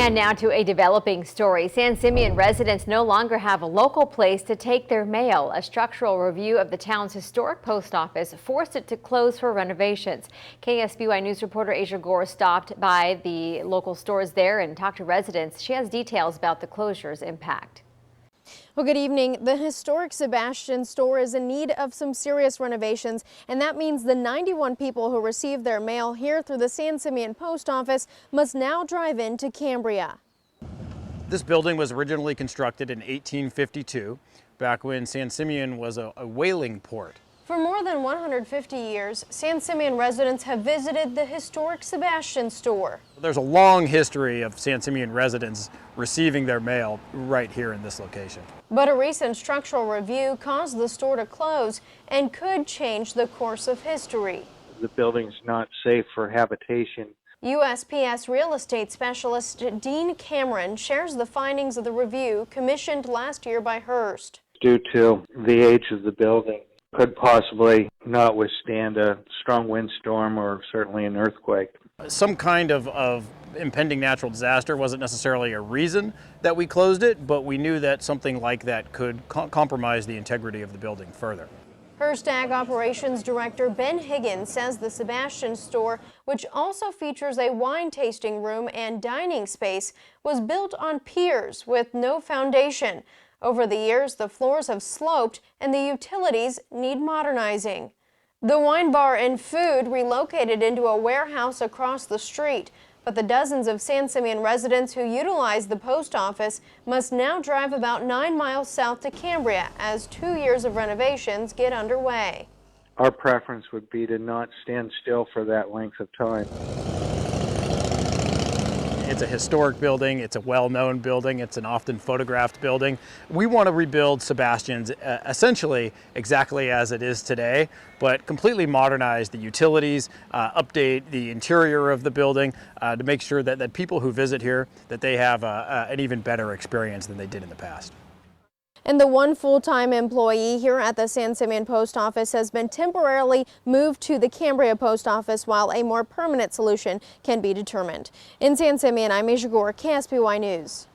And now to a developing story. San Simeon residents no longer have a local place to take their mail. A structural review of the town's historic post office forced it to close for renovations. KSBY News reporter Asia Gore stopped by the local stores there and talked to residents. She has details about the closure's impact. Well, good evening. The historic Sebastian store is in need of some serious renovations, and that means the 91 people who receive their mail here through the San Simeon post office must now drive into Cambria. This building was originally constructed in 1852, back when San Simeon was a whaling port. For more than 150 years, San Simeon residents have visited the historic Sebastian store. There's a long history of San Simeon residents receiving their mail right here in this location. But a recent structural review caused the store to close and could change the course of history. The building's not safe for habitation. USPS real estate specialist Dean Cameron shares the findings of the review commissioned last year by Hearst. Due to the age of the building, could possibly not withstand a strong windstorm or certainly an earthquake. Some kind of impending natural disaster wasn't necessarily a reason that we closed it, but we knew that something like that could compromise the integrity of the building further. Hearst Ag Operations Director Ben Higgins says the Sebastian store, which also features a wine tasting room and dining space, was built on piers with no foundation. Over the years, the floors have sloped and the utilities need modernizing. The wine bar and food relocated into a warehouse across the street, but the dozens of San Simeon residents who utilize the post office must now drive about 9 miles south to Cambria as 2 years of renovations get underway. Our preference would be to not stand still for that length of time. It's a historic building, it's a well-known building, it's an often photographed building. We want to rebuild Sebastian's essentially exactly as it is today, but completely modernize the utilities, update the interior of the building to make sure that people who visit here, that they have an even better experience than they did in the past. And the one full-time employee here at the San Simeon post office has been temporarily moved to the Cambria post office while a more permanent solution can be determined. In San Simeon, I'm Asia Gore, KSBY News.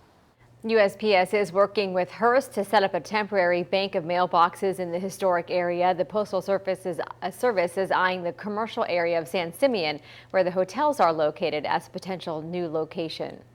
USPS is working with Hearst to set up a temporary bank of mailboxes in the historic area. The Postal Service is eyeing the commercial area of San Simeon, where the hotels are located, as a potential new location.